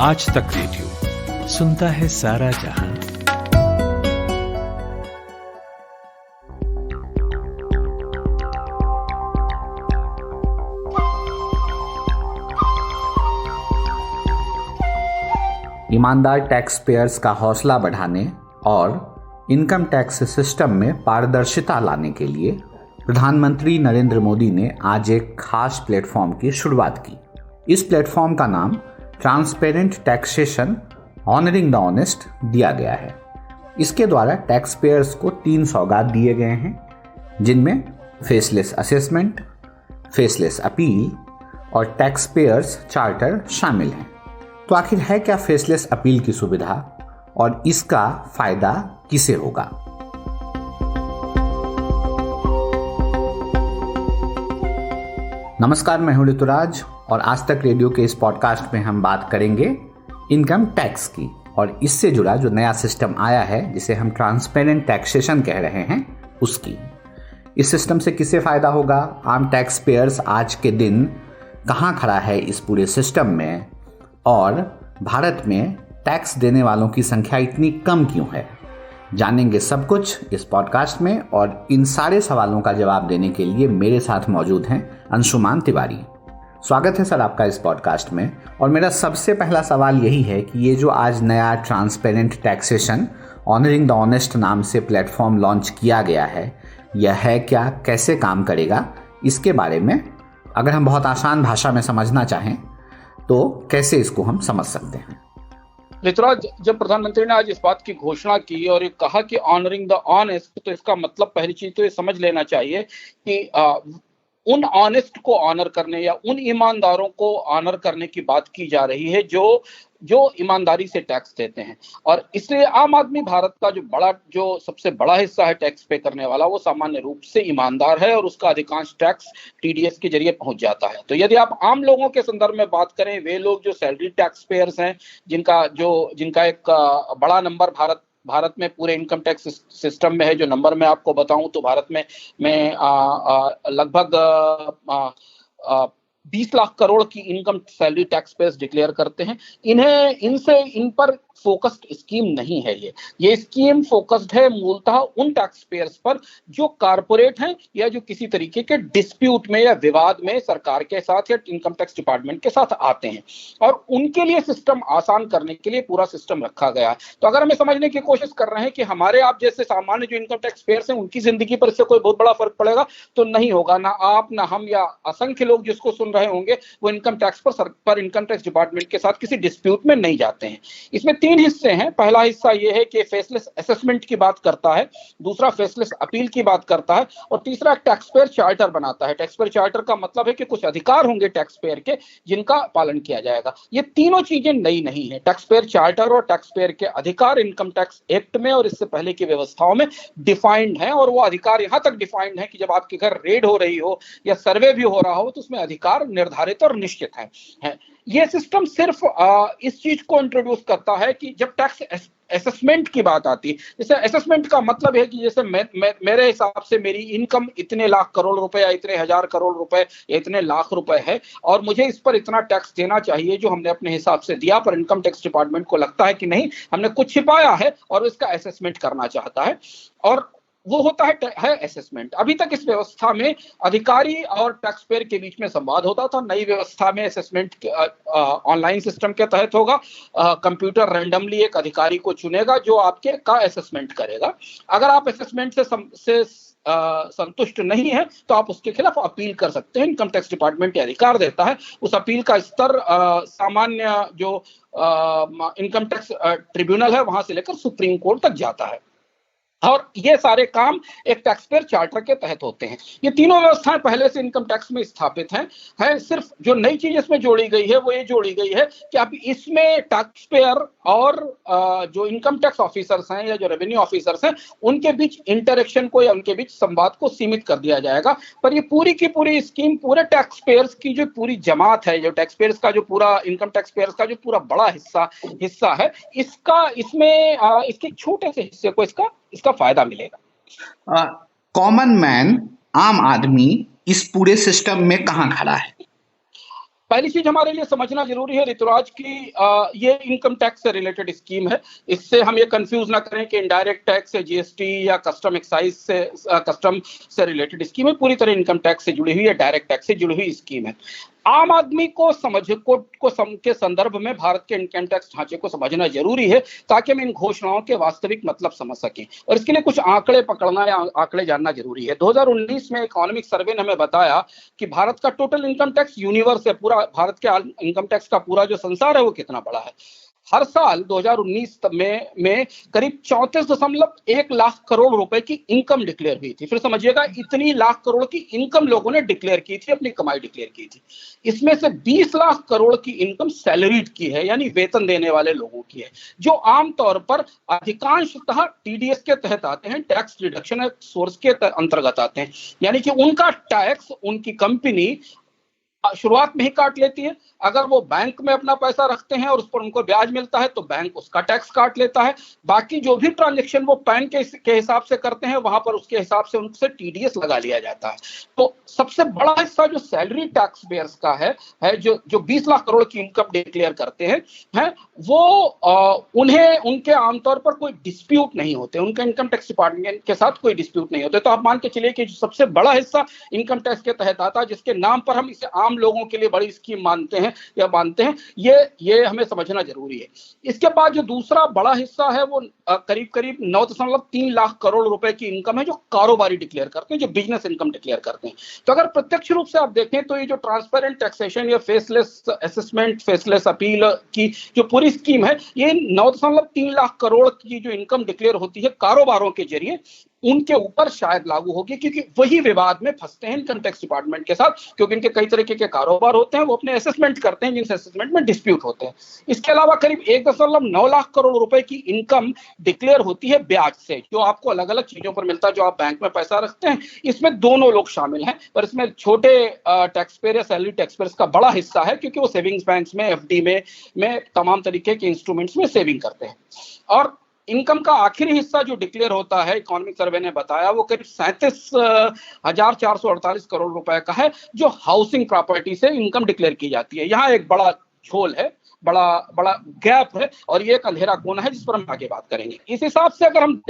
आज तक रेडियो सुनता है सारा जहां। ईमानदार टैक्स पेयर्स का हौसला बढ़ाने और इनकम टैक्स सिस्टम में पारदर्शिता लाने के लिए प्रधानमंत्री नरेंद्र मोदी ने आज एक खास प्लेटफॉर्म की शुरुआत की। इस प्लेटफॉर्म का नाम transparent taxation honouring the honest दिया गया है। इसके द्वारा टैक्स पेयर्स को 3 सौगात दिए गए हैं, जिनमें फेसलेस असेसमेंट, फेसलेस अपील और टैक्स पेयर्स चार्टर शामिल हैं। तो आखिर है क्या फेसलेस अपील की सुविधा और इसका फायदा किसे होगा? नमस्कार, मैं हूं ऋतुराज और आज तक रेडियो के इस पॉडकास्ट में हम बात करेंगे इनकम टैक्स की और इससे जुड़ा जो नया सिस्टम आया है जिसे हम ट्रांसपेरेंट टैक्सेशन कह रहे हैं उसकी। इस सिस्टम से किसे फायदा होगा, आम टैक्स पेयर्स आज के दिन कहां खड़ा है इस पूरे सिस्टम में, और भारत में टैक्स देने वालों की संख्या इतनी कम क्यों है, जानेंगे सब कुछ इस पॉडकास्ट में। और इन सारे सवालों का जवाब देने के लिए मेरे साथ मौजूद हैं अंशुमान तिवारी। स्वागत है सर आपका इस पॉडकास्ट में। और मेरा सबसे पहला सवाल यही है कि ये जो आज नया transparent taxation honouring the honest नाम से प्लेटफॉर्म लॉन्च किया गया है, यह है क्या, कैसे काम करेगा, इसके बारे में अगर हम बहुत आसान भाषा में समझना चाहें तो कैसे इसको हम समझ सकते हैं? ऋतुराज, जब प्रधानमंत्री ने आज इस बात की घोषणा की और ये कहा कि ऑनरिंग द ऑनेस्ट, तो इसका मतलब पहली चीज तो ये समझ लेना चाहिए कि उन ऑनेस्ट को ऑनर करने या उन ईमानदारों को ऑनर करने की बात की जा रही है जो ईमानदारी से टैक्स देते हैं। और इसलिए आम आदमी भारत का जो सबसे बड़ा हिस्सा है टैक्स पे करने वाला, वो सामान्य रूप से ईमानदार है और उसका अधिकांश टैक्स टीडीएस के जरिए पहुंच जाता है। तो यदि आप आम लोगों के संदर्भ में बात करें, वे लोग जो सैलरी टैक्स पेयर्स हैं, जिनका एक बड़ा नंबर भारत में पूरे इनकम टैक्स सिस्टम में है। जो नंबर मैं आपको बताऊं तो भारत में लगभग 20 लाख करोड़ की income salary tax payers declare करते हैं। इन पर फोकस्ड स्कीम नहीं है। ये स्कीम फोकस्ड है मूलतः उन टैक्स पेयर्स पर जो कारपोरेट हैं या जो किसी तरीके के डिस्प्यूट में या विवाद में सरकार के साथ या इनकम टैक्स डिपार्टमेंट के साथ आते हैं, और उनके लिए सिस्टम आसान करने के लिए पूरा सिस्टम रखा गया है। तो अगर हमें समझने की कोशिश कर रहे हैं कि हमारे आप जैसे सामान्य जो इनकम टैक्स पेयर्स हैं उनकी जिंदगी पर इससे कोई बहुत बड़ा फर्क पड़ेगा, तो नहीं होगा। ना आप, ना हम या असंख्य लोग जिसको सुन रहे होंगे वो इनकम टैक्स पर इनकम टैक्स डिपार्टमेंट के साथ किसी डिस्प्यूट में नहीं जाते हैं। इसमें 3 हिस्से हैं। पहला हिस्सा यह है कि फेसलेस असेसमेंट की बात करता है, दूसरा फेसलेस अपील की बात करता है, और तीसरा टैक्स पेयर चार्टर बनाता है। टैक्स पेयर चार्टर का मतलब है कि कुछ अधिकार होंगे टैक्स पेयर के जिनका पालन किया जाएगा। ये तीनों चीजें नई नहीं है। टैक्स पेयर चार्टर और टैक्स पेयर के अधिकार इनकम टैक्स एक्ट में और इससे पहले की व्यवस्थाओं में डिफाइंड है, और वो अधिकार यहां तक डिफाइंड है कि जब आपके घर रेड हो रही हो या सर्वे भी हो रहा हो तो उसमें अधिकार निर्धारित और निश्चित है। यह सिस्टम सिर्फ इस चीज को इंट्रोड्यूस करता है कि जब टैक्स असेसमेंट की बात आती है, जैसे असेसमेंट का मतलब है कि जैसे मेरे हिसाब से मेरी इनकम इतने लाख करोड़ रुपए या इतने हजार करोड़ रुपए या इतने लाख रुपए है और मुझे इस पर इतना टैक्स देना चाहिए जो हमने अपने हिसाब से दिया, पर इनकम टैक्स डिपार्टमेंट को लगता है कि नहीं, हमने कुछ छिपाया है और इसका असेसमेंट करना चाहता है, और वो होता है असेसमेंट। अभी तक इस व्यवस्था में अधिकारी और टैक्स पेयर के बीच में संवाद होता था। नई व्यवस्था में असेसमेंट ऑनलाइन सिस्टम के तहत होगा। कंप्यूटर रैंडमली एक अधिकारी को चुनेगा जो आपके का असेसमेंट करेगा। अगर आप असेसमेंट से संतुष्ट नहीं है तो आप उसके खिलाफ अपील कर सकते हैं। इनकम टैक्स डिपार्टमेंट ये अधिकार देता है। उस अपील का स्तर सामान्य जो इनकम टैक्स ट्रिब्यूनल है वहां से लेकर सुप्रीम कोर्ट तक जाता है, और ये सारे काम एक टैक्स पेयर चार्टर के तहत होते हैं। ये तीनों व्यवस्थाएं पहले से इनकम टैक्स में स्थापित हैं। सिर्फ जो नई चीज इसमें जोड़ी गई है वो ये जोड़ी गई है कि अब इसमें टैक्स पेयर और जो इनकम टैक्स ऑफिसर्स हैं या जो रेवेन्यू ऑफिसर्स हैं उनके बीच इंटरेक्शन को या उनके बीच संवाद को सीमित कर दिया जाएगा। पर ये पूरी की पूरी स्कीम पूरे टैक्स पेयर्स की जो पूरी जमात है, जो टैक्स पेयर्स का जो पूरा इनकम टैक्स पेयर्स का जो पूरा बड़ा हिस्सा है, इसके छोटे से हिस्से को इसका फायदा मिलेगा। कॉमन मैन, आम आदमी इस पूरे सिस्टम में कहां खड़ा है? पहली चीज हमारे लिए समझना जरूरी है ऋतुराज की ये इनकम टैक्स से रिलेटेड स्कीम है। इससे हम ये कंफ्यूज ना करें कि इनडायरेक्ट टैक्स से जीएसटी या कस्टम एक्साइज से कस्टम से रिलेटेड स्कीम है। पूरी तरह इनकम टैक्स से जुड़ी हुई है, डायरेक्ट टैक्स से जुड़ी हुई स्कीम है। आम आदमी को के संदर्भ में भारत के इनकम टैक्स ढांचे को समझना जरूरी है ताकि हम इन घोषणाओं के वास्तविक मतलब समझ सकें, और इसके लिए कुछ आंकड़े पकड़ना या आंकड़े जानना जरूरी है। 2019 में इकोनॉमिक सर्वे ने हमें बताया कि भारत का टोटल इनकम टैक्स यूनिवर्स है, पूरा भारत के इनकम टैक्स का पूरा जो संसार है वो कितना बड़ा है। हर साल 2019 में करीब 34.1 लाख करोड़ रुपए की इनकम डिक्लेयर हुई थी। फिर समझिएगा, इतनी लाख करोड़ की इनकम लोगों ने डिक्लेयर की थी, अपनी कमाई डिक्लेयर की थी। इसमें से 20 लाख करोड़ की इनकम सैलरीड की है, यानी वेतन देने वाले लोगों की है, जो आमतौर पर अधिकांशतः टीडीएस के तहत आते हैं, टैक्स रिडक्शन सोर्स के अंतर्गत आते हैं। यानी कि उनका टैक्स उनकी कंपनी शुरुआत में ही काट लेती है। अगर वो बैंक में अपना पैसा रखते हैं और उस पर उनको ब्याज मिलता है तो बैंक उसका टैक्स काट लेता है। बाकी जो भी ट्रांजैक्शन वो पैन के हिसाब से करते हैं, वहां पर उसके हिसाब से उनसे टीडीएस लगा लिया जाता है। तो सबसे बड़ा हिस्सा जो सैलरी टैक्स पेयर्स का है जो 20 लाख करोड़ की इनकम डिक्लेयर करते हैं वो उन्हें उनके आमतौर पर कोई डिस्प्यूट नहीं होते, उनके इनकम टैक्स डिपार्टमेंट के साथ कोई डिस्प्यूट नहीं होते। तो आप मान के चलिए कि सबसे बड़ा हिस्सा इनकम टैक्स के तहत आता है, जिसके नाम पर हम इसे आम लोगों के लिए बड़ी स्कीम मानते हैं, ये हमें समझना जरूरी है। इसके बाद जो दूसरा बड़ा हिस्सा है वो करीब 9.3 लाख करोड़ रुपए की इनकम है, जो कारोबारी डिक्लेयर करते हैं, जो बिजनेस इनकम डिक्लेयर करते हैं। तो अगर प्रत्यक्ष रूप से आप देखें तो ये जो ट्रांसपेरेंट टैक्सेशन या फेसलेस असेसमेंट, फेसलेस अपील की जो पूरी स्कीम है, ये 9.3 लाख करोड़ की जो इनकम डिक्लेयर होती है कारोबारों के जरिए, उनके ऊपर शायद लागू होगी, क्योंकि वही विवाद में फंसते हैं इनकम टैक्स डिपार्टमेंट के साथ, क्योंकि इनके कई तरीके के कारोबार होते हैं, वो अपने असेसमेंट करते हैं जिनसे असेसमेंट में डिस्प्यूट होते हैं। इसके अलावा करीब 1.9 लाख करोड़ रुपए की इनकम डिक्लेयर होती है ब्याज से, जो आपको अलग अलग चीजों पर मिलता है। जो आप बैंक में पैसा रखते हैं, इसमें दोनों लोग शामिल हैं, पर इसमें छोटे टैक्स पेयर या सैलरी टैक्स पेयर का बड़ा हिस्सा है, क्योंकि वो सेविंग्स बैंक्स में, एफडी में तमाम तरीके के इंस्ट्रूमेंट्स में सेविंग करते हैं। और इनकम का आखिरी हिस्सा जो डिक्लेयर होता है, इकोनॉमिक सर्वे ने बताया, वो करीब 37,448 करोड़ रुपए का है, जो हाउसिंग प्रॉपर्टी से इनकम डिक्लेयर की जाती है। यहाँ एक बड़ा झोल है, बड़ा गैप है, और ये एक अंधेरा कोना है जिस पर हम आगे बात करेंगे। इस हिसाब से अगर हम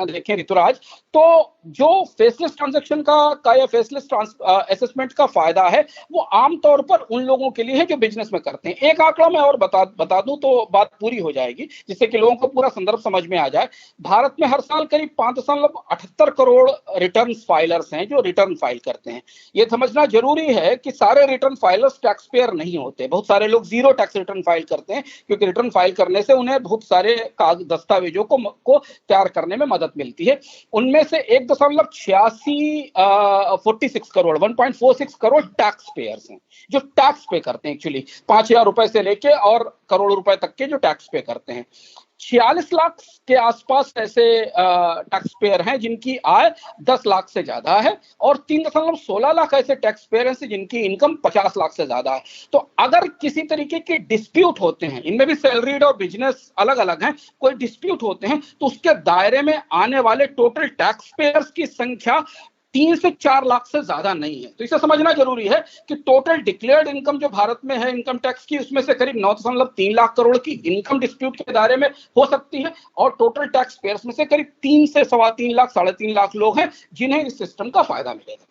देखें ऋतुराज, तो जो फेसलेस ट्रांजैक्शन का या फेसलेस असेसमेंट का फायदा है, वो आमतौर पर उन लोगों के लिए है जो बिजनेस में करते हैं। एक आंकड़ा मैं और बता दूं तो बात पूरी हो जाएगी, जिससे कि लोगों को पूरा संदर्भ समझ में आ जाए। भारत में हर साल करीब 5.78 करोड़ रिटर्न फाइलर्स हैं जो रिटर्न फाइल करते हैं। ये समझना जरूरी है कि सारे रिटर्न फाइलर्स टैक्स पेयर नहीं होते। बहुत सारे लोग जीरो टैक्स रिटर्न फाइल करते हैं, क्योंकि रिटर्न फाइल करने से उन्हें बहुत सारे दस्तावेजों को तैयार करने में मदद मिलती है। उनमें से 1.46 करोड़ 1.46 करोड़ टैक्स पेयर्स हैं जो टैक्स पे करते हैं। एक्चुअली 5,000 रुपए से लेके और करोड़ रुपए तक के जो टैक्स पे करते हैं। 46 लाख के आसपास ऐसे टैक्स पेयर हैं जिनकी आय 10 लाख से ज्यादा है, और 3.16 लाख ऐसे टैक्स पेयर हैं जिनकी इनकम 50 लाख से ज्यादा है। तो अगर किसी तरीके के डिस्प्यूट होते हैं, इनमें भी सैलरीड और बिजनेस अलग अलग हैं, कोई डिस्प्यूट होते हैं, तो उसके दायरे में आने वाले टोटल टैक्स पेयर्स की संख्या 3 से 4 लाख से ज्यादा नहीं है। तो इसे समझना जरूरी है कि टोटल डिक्लेयर्ड इनकम जो भारत में है इनकम टैक्स की, उसमें से करीब 9.3 लाख करोड़ की इनकम डिस्प्यूट के दायरे में हो सकती है, और टोटल टैक्स पेयर्स में से करीब 3 से 3.25 लाख 3.5 लाख लोग हैं जिन्हें इस सिस्टम का फायदा मिलेगा।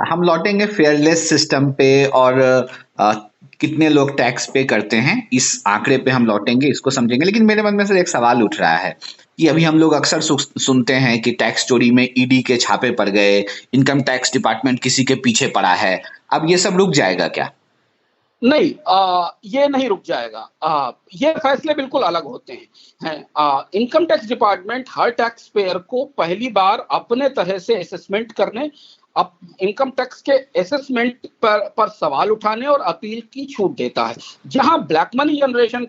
हम लौटेंगे फेयरलेस सिस्टम पे और कितने लोग टैक्स पे करते हैं, इस आंकड़े पे हम लौटेंगे, इसको समझेंगे। लेकिन मेरे मन में से एक सवाल उठ रहा है कि अभी हम लोग अक्सर सुनते हैं कि टैक्स चोरी में ईडी के छापे पड़ गए, इनकम टैक्स डिपार्टमेंट किसी के पीछे पड़ा है। अब ये सब रुक जाएगा क्या? नहीं, ये नहीं रुक जाएगा। ये फैसले बिल्कुल अलग होते हैं। इनकम टैक्स डिपार्टमेंट हर टैक्स पेयर को पहली बार अपने तरह से असेसमेंट करने, अब इनकम टैक्स के असेसमेंट पर सवाल उठाने और अपील की छूट देता है। जहां ब्लैक मनी जनरेशन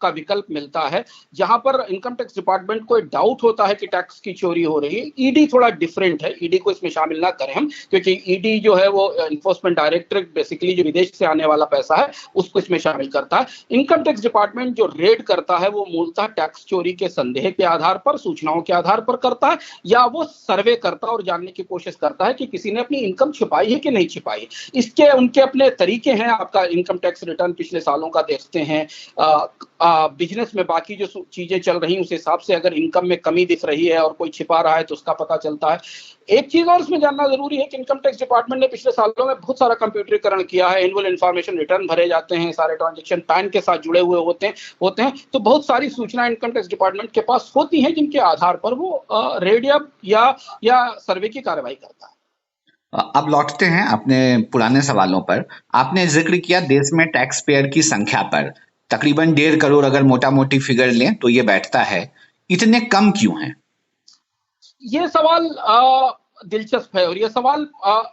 का विकल्प मिलता है। जहां पर इनकम टैक्स डिपार्टमेंट को डाउट होता है कि टैक्स की चोरी हो रही है, ईडी थोड़ा डिफरेंट है, ईडी को इसमें शामिल ना करें हम, क्योंकि ईडी जो है वो इन्फोर्समेंट डायरेक्टरेट बेसिकली जो विदेश से आने वाला पैसा है उसको इसमें शामिल करता है। इनकम टैक्स डिपार्टमेंट जो रेड करता है वो मूलतः टैक्स चोरी के संदेह के आधार पर, सूचनाओं के आधार पर करता है, या वो सर्वे करता है और जानने की कोशिश करता है कि किसी ने अपनी इनकम छिपाई है कि नहीं छिपाई। इसके उनके अपने तरीके हैं। आपका इनकम टैक्स रिटर्न पिछले सालों का देखते हैं, बिजनेस में बाकी जो चीजें चल रही उस हिसाब से अगर इनकम में कमी दिख रही है और कोई छिपा रहा है तो उसका पता चलता है। एक चीज और इसमें जानना जरूरी है कि इनकम टैक्स डिपार्टमेंट ने पिछले सालों में बहुत सारा कंप्यूटरीकरण किया है। एनुअल इन्फॉर्मेशन रिटर्न भरे जाते हैं, सारे ट्रांजैक्शन पैन के साथ जुड़े हुए होते हैं, तो बहुत सारी सूचना इनकम टैक्स डिपार्टमेंट के पास होती हैं जिनके आधार पर वो रेडियम या सर्वे की कार्रवाई करता है। अब लौटते हैं अपने पुराने सवालों पर। आपने जिक्र किया देश में टैक्स पेयर की संख्या पर, तकरीबन 1.5 करोड़ अगर मोटा मोटी फिगर लें तो ये बैठता है। इतने कम क्यों हैं? ये सवाल दिलचस्प है, और ये सवाल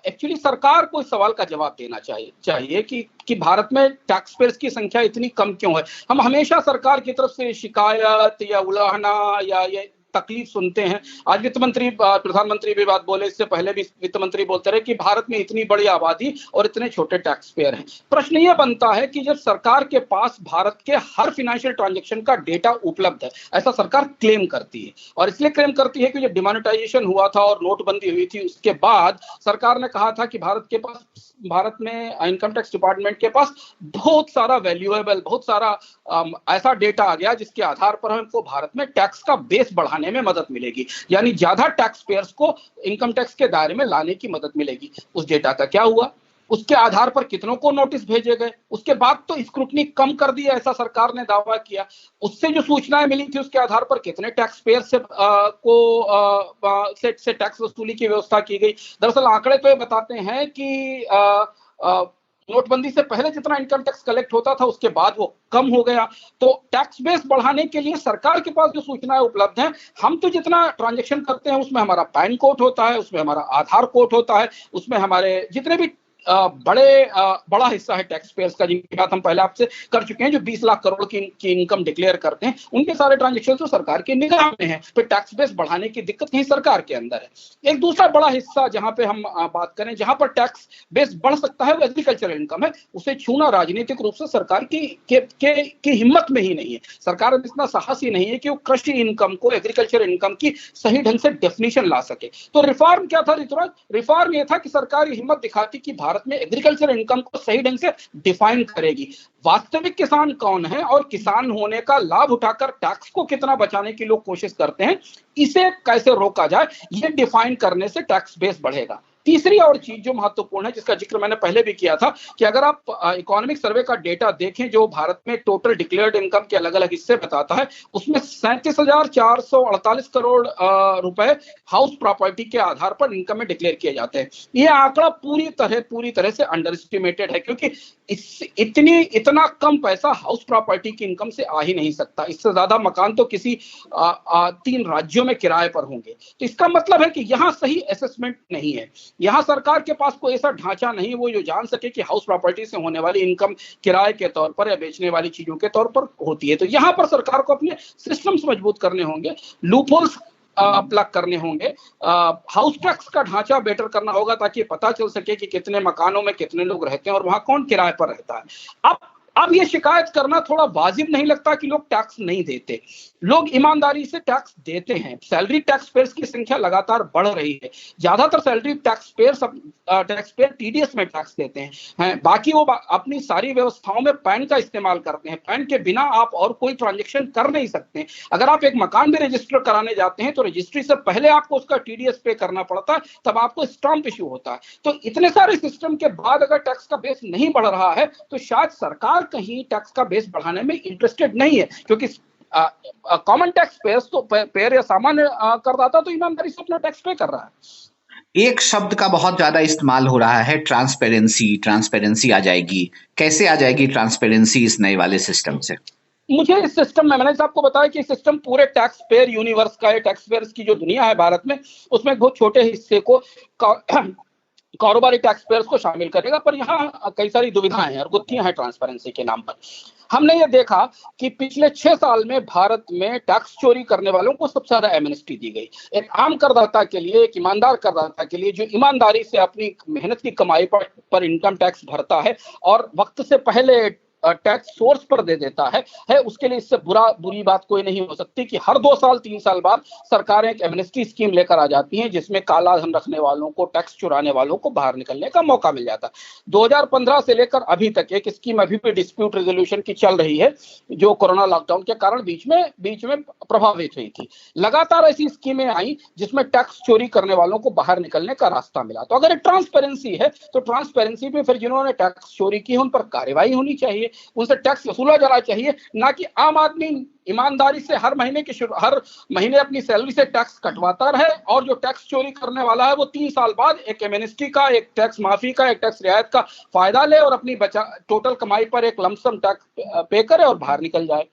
एक्चुअली सरकार को इस सवाल का जवाब देना चाहिए कि भारत में टैक्स पेयर्स की संख्या इतनी कम क्यों है। हम हमेशा सरकार की तरफ से शिकायत या उलाहना या ये तकलीफ सुनते हैं। आज वित्त मंत्री, प्रधानमंत्री भी बात बोले, इससे पहले भी वित्त मंत्री बोलते रहे कि भारत में इतनी बड़ी आबादी और इतने छोटे टैक्स पेयर हैं। प्रश्न यह बनता है कि जब सरकार के पास भारत के हर फाइनेंशियल ट्रांजैक्शन का डेटा उपलब्ध है, ऐसा सरकार क्लेम करती है, और इसलिए क्लेम करती है कि जब डिमोनेटाइजेशन हुआ था और नोटबंदी हुई थी उसके बाद सरकार ने कहा था कि भारत में इनकम टैक्स डिपार्टमेंट के पास बहुत सारा वैल्यूएबल, बहुत सारा ऐसा डेटा आ गया जिसके आधार पर हमको भारत में टैक्स का बेस बढ़ाने में मदद मिलेगी, यानी ज्यादा टैक्स पेयर्स को इनकम टैक्स के दायरे में लाने की मदद मिलेगी। उस डेटा का क्या हुआ? उसके आधार पर कितनों को नोटिस भेजे गए, उसके बाद तो स्क्रूटनी कम कर दिया ऐसा सरकार ने दावा किया। उससे जो सूचनाएं मिली थी उसके आधार पर कितने टैक्स पेयर से टैक्स वसूली की व्यवस्था की गई। दरअसल आंकड़े तो ये बताते हैं कि नोटबंदी से पहले जितना इनकम टैक्स कलेक्ट होता था उसके बाद वो कम हो गया। तो टैक्स बेस बढ़ाने के लिए सरकार के पास जो सूचनाएं उपलब्ध हैं, हम तो जितना ट्रांजैक्शन करते हैं उसमें हमारा पैन कोड होता है, उसमें हमारा आधार कोड होता है, उसमें हमारे जितने भी बड़ा हिस्सा है टैक्स पेयर्स का, जिनकी बात हम पहले आपसे कर चुके हैं, जो 20 लाख करोड़ की इनकम डिक्लेयर करते हैं, उनके सारे ट्रांजैक्शन तो सरकार के निगाह में है। फिर टैक्स बेस बढ़ाने की दिक्कत कहीं सरकार के अंदर है। एक दूसरा बड़ा हिस्सा जहां पे हम बात करें, जहां पर टैक्स बेस बढ़ सकता है, वो एग्रीकल्चरल इनकम है। उसे छूना राजनीतिक रूप से सरकार की हिम्मत में ही नहीं है। सरकार इतना साहसी नहीं है कि वो कृषि इनकम को, एग्रीकल्चर इनकम की सही ढंग से डेफिनेशन ला सके। तो रिफॉर्म क्या था ऋतुराज? रिफॉर्म ये था कि सरकार हिम्मत दिखाती कि भारत में एग्रीकल्चर इनकम को सही ढंग से डिफाइन करेगी। वास्तविक किसान कौन है और किसान होने का लाभ उठाकर टैक्स को कितना बचाने की लोग कोशिश करते हैं, इसे कैसे रोका जाए, ये डिफाइन करने से टैक्स बेस बढ़ेगा। तीसरी और चीज जो महत्वपूर्ण है, जिसका जिक्र मैंने पहले भी किया था, कि अगर आप इकोनॉमिक सर्वे का डेटा देखें जो भारत में टोटल डिक्लेयर्ड इनकम के अलग अलग हिस्से बताता है, उसमें 37,448 करोड़ रुपए हाउस प्रॉपर्टी के आधार पर इनकम में डिक्लेयर किए जाते हैं। यह आंकड़ा पूरी तरह से अंडर एस्टिमेटेड है, क्योंकि इतना कम पैसा हाउस प्रॉपर्टी की इनकम से आ ही नहीं सकता। इससे ज्यादा मकान तो किसी 3 राज्यों में किराए पर होंगे। तो इसका मतलब है कि यहां सही असेसमेंट नहीं है। यहां सरकार के पास कोई ऐसा ढांचा नहीं वो जो जान सके कि हाउस प्रॉपर्टी से होने वाली इनकम किराए के तौर पर या बेचने वाली चीजों के तौर पर होती है। तो यहां पर सरकार को अपने सिस्टम्स मजबूत करने होंगे, लूपहोल्स प्लग करने होंगे, हाउस टैक्स का ढांचा बेटर करना होगा ताकि पता चल सके कि कितने मकानों में कितने लोग रहते हैं और वहां कौन किराए पर रहता है। अब ये शिकायत करना थोड़ा वाजिब नहीं लगता कि लोग टैक्स नहीं देते। लोग ईमानदारी से टैक्स देते हैं। सैलरी टैक्स पेयर्स की संख्या लगातार बढ़ रही है। ज्यादातर सैलरी टैक्स पेयर टीडीएस में टैक्स देते हैं। बाकी वो अपनी सारी व्यवस्थाओं में पैन का इस्तेमाल करते हैं। पैन के बिना आप और कोई ट्रांजेक्शन कर नहीं सकते। अगर आप एक मकान भी रजिस्टर कराने जाते हैं तो रजिस्ट्री से पहले आपको उसका टीडीएस पे करना पड़ता है, तब आपको स्टाम्प इश्यू होता है। तो इतने सारे सिस्टम के बाद अगर टैक्स का बेस नहीं बढ़ रहा है तो शायद सरकार कहीं टैक्स का बेस बढ़ाने में इंटरेस्टेड नहीं है, क्योंकि कॉमन टैक्स पेयर या सामान्य करदाता तो ईमानदारी से अपना टैक्स पे कर रहा है। एक शब्द का बहुत ज्यादा इस्तेमाल हो रहा है, ट्रांसपेरेंसी आ जाएगी। कैसे आ जाएगी ट्रांसपेरेंसी इस नए वाले सिस्टम से? मुझे इस सिस्टम में, मैंने आपको बताया कि सिस्टम पूरे टैक्स पेयर यूनिवर्स का है। टैक्स पेयर्स की जो दुनिया है भारत में, उसमें बहुत छोटे हिस्से को कारोबारी टैक्स पेयर्स को शामिल करेगा, पर यहाँ कई सारी दुविधाएं हैं और गुत्थियां हैं ट्रांसपेरेंसी के नाम पर। हमने ये देखा कि पिछले 6 साल में भारत में टैक्स चोरी करने वालों को सबसे ज्यादा एमनेस्टी दी गई। एक आम करदाता के लिए, एक ईमानदार करदाता के लिए जो ईमानदारी से अपनी मेहनत की कमाई पर इनकम टैक्स भरता है और वक्त से पहले टैक्स सोर्स पर दे देता है, उसके लिए इससे बुरी बात कोई नहीं हो सकती कि हर 2 साल 3 साल बाद सरकारें एक एमनेस्टी स्कीम लेकर आ जाती हैं जिसमें काला धन रखने वालों को, टैक्स चुराने वालों को बाहर निकलने का मौका मिल जाता है। 2015 से लेकर अभी तक एक स्कीम अभी भी डिस्प्यूट रेजोल्यूशन की चल रही है जो कोरोना लॉकडाउन के कारण बीच में प्रभावित हुई थी। लगातार ऐसी स्कीमें आई जिसमें टैक्स चोरी करने वालों को बाहर निकलने का रास्ता मिला। तो अगर ट्रांसपेरेंसी है तो ट्रांसपेरेंसी में फिर जिन्होंने टैक्स चोरी की है उन पर कार्रवाई होनी चाहिए, उनसे टैक्स वसूला जाना चाहिए, ना कि आम आदमी ईमानदारी से हर महीने अपनी सैलरी से टैक्स कटवाता रहे और जो टैक्स चोरी करने वाला है वो 3 साल बाद एक एमनेस्टी का, एक टैक्स माफी का, एक टैक्स रियायत का फायदा ले और अपनी टोटल कमाई पर एक लमसम टैक्स पे करे और बाहर निकल जाए।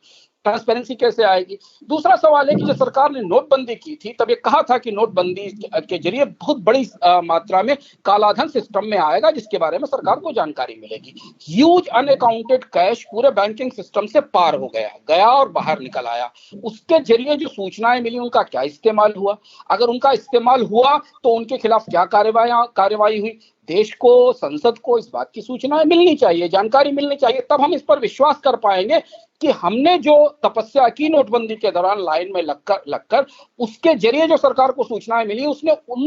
ट्रांसपेरेंसी कैसे आएगी? दूसरा सवाल है कि जब सरकार ने नोटबंदी की थी तब ये कहा था कि नोटबंदी के जरिए बहुत बड़ी मात्रा में कालाधन सिस्टम में आएगा जिसके बारे में सरकार को जानकारी मिलेगी। ह्यूज अनअकाउंटेड कैश पूरे बैंकिंग सिस्टम से पार हो गया और बाहर निकल आया। उसके जरिए जो सूचनाएं मिली उनका क्या इस्तेमाल हुआ? अगर उनका इस्तेमाल हुआ तो उनके खिलाफ क्या कार्रवाई हुई? देश को, संसद को इस बात की सूचनाएं मिलनी चाहिए, जानकारी मिलनी चाहिए, तब हम इस पर विश्वास कर पाएंगे कि हमने जो तपस्या की नोटबंदी के दौरान लाइन में लगकर उसके जरिए जो सरकार को सूचनाएं मिली उसने उन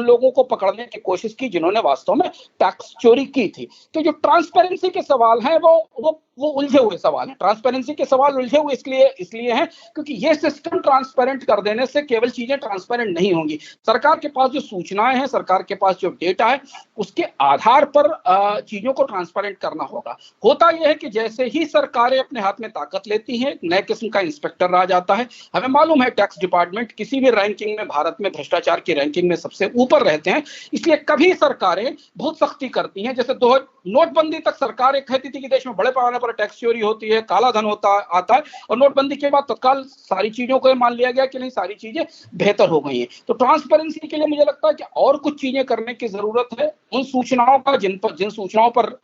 लोगों को पकड़ने की कोशिश की जिन्होंने वास्तव में टैक्स चोरी की थी। तो जो ट्रांसपेरेंसी के सवाल हैं वो उलझे हुए सवाल हैं। ट्रांसपेरेंसी के सवाल उलझे हुए इसलिए हैं क्योंकि ये सिस्टम ट्रांसपेरेंट कर देने से केवल चीजें ट्रांसपेरेंट नहीं होंगी। सरकार के पास जो सूचनाएं हैं, सरकार के पास जो डेटा है, उसके आधार पर चीजों को ट्रांसपेरेंट करना होगा। होता यह है कि जैसे ही सरकारें अपने हाथ में ताकत लेती हैं, नए किस्म का इंस्पेक्टर आ जाता है। हमें मालूम है टैक्स डिपार्टमेंट किसी भी रैंकिंग में, भारत में भ्रष्टाचार की रैंकिंग में सबसे ऊपर रहते हैं, इसलिए कभी सरकारें बहुत सख्ती करती हैं। जैसे नोटबंदी तक सरकारें कहती थी कि देश में बड़े पैमाने पर टैक्स चोरी होती है, काला धन आता है, और नोटबंदी के बाद तत्काल सारी चीजों को मान लिया गया कि नहीं, सारी चीजें बेहतर हो गई हैं। तो ट्रांसपेरेंसी के लिए मुझे लगता है कि और कुछ चीजें करने की जरूरत है। उन सूचनाओं का जिन सूचनाओं पर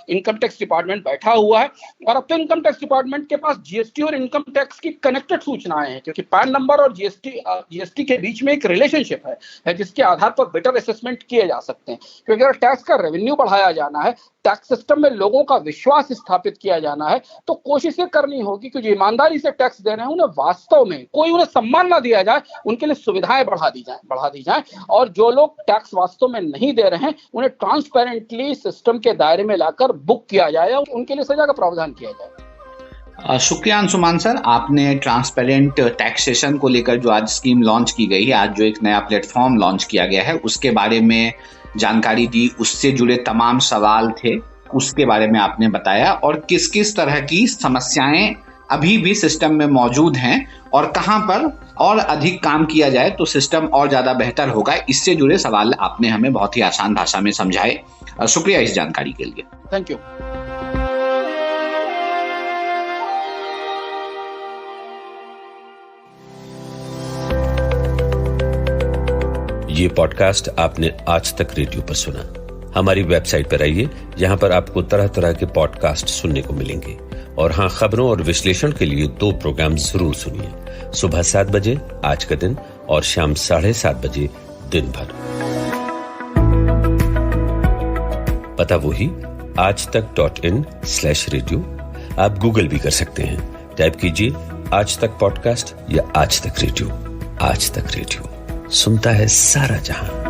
इनकम टैक्स डिपार्टमेंट बैठा हुआ है, और अब तो इनकम टैक्स डिपार्टमेंट के पास जीएसटी और इनकम टैक्स की कनेक्टेड सूचनाएं हैं, क्योंकि पैन नंबर और जीएसटी के बीच में एक रिलेशनशिप है जिसके आधार पर बेटर असेसमेंट किए जा सकते हैं। क्योंकि अगर टैक्स का रेवेन्यू बढ़ाया जाना है, टैक्स सिस्टम में लोगों का विश्वास स्थापित किया जाना है, तो कोशिश ये करनी होगी कि जो ईमानदारी से टैक्स दे रहे हैं उन्हें वास्तव में उन्हें सम्मान ना दिया जाए, उनके लिए सुविधाएं बढ़ा दी जाए, और जो लोग टैक्स वास्तव में नहीं दे रहे हैं उन्हें ट्रांसपेरेंटली सिस्टम के दायरे में लाकर बुक किया जाए और उनके लिए सजा का प्रावधान किया जाए। शुक्रिया अंशुमान सर, आपने ट्रांसपेरेंट टैक्सेशन को लेकर जो आज स्कीम लॉन्च की गई है, आज जो एक नया प्लेटफॉर्म लॉन्च किया गया है उसके बारे में जानकारी दी, उससे जुड़े तमाम सवाल थे उसके बारे में आपने बताया, और किस किस तरह की समस्याएं अभी भी सिस्टम में मौजूद हैं और कहां पर और अधिक काम किया जाए तो सिस्टम और ज्यादा बेहतर होगा, इससे जुड़े सवाल आपने हमें बहुत ही आसान भाषा में समझाए। शुक्रिया इस जानकारी के लिए। Thank you. ये पॉडकास्ट आपने आज तक रेडियो पर सुना। हमारी वेबसाइट पर आइए, यहाँ पर आपको तरह तरह के पॉडकास्ट सुनने को मिलेंगे। और हाँ, खबरों और विश्लेषण के लिए 2 प्रोग्राम जरूर सुनिए, सुबह 7 बजे आज का दिन और शाम 7:30 बजे दिन भर। पता वही aajtak.in/radio। आप गूगल भी कर सकते हैं, टाइप कीजिए आज तक पॉडकास्ट या आज तक रेडियो। आज तक रेडियो सुनता है सारा जहां।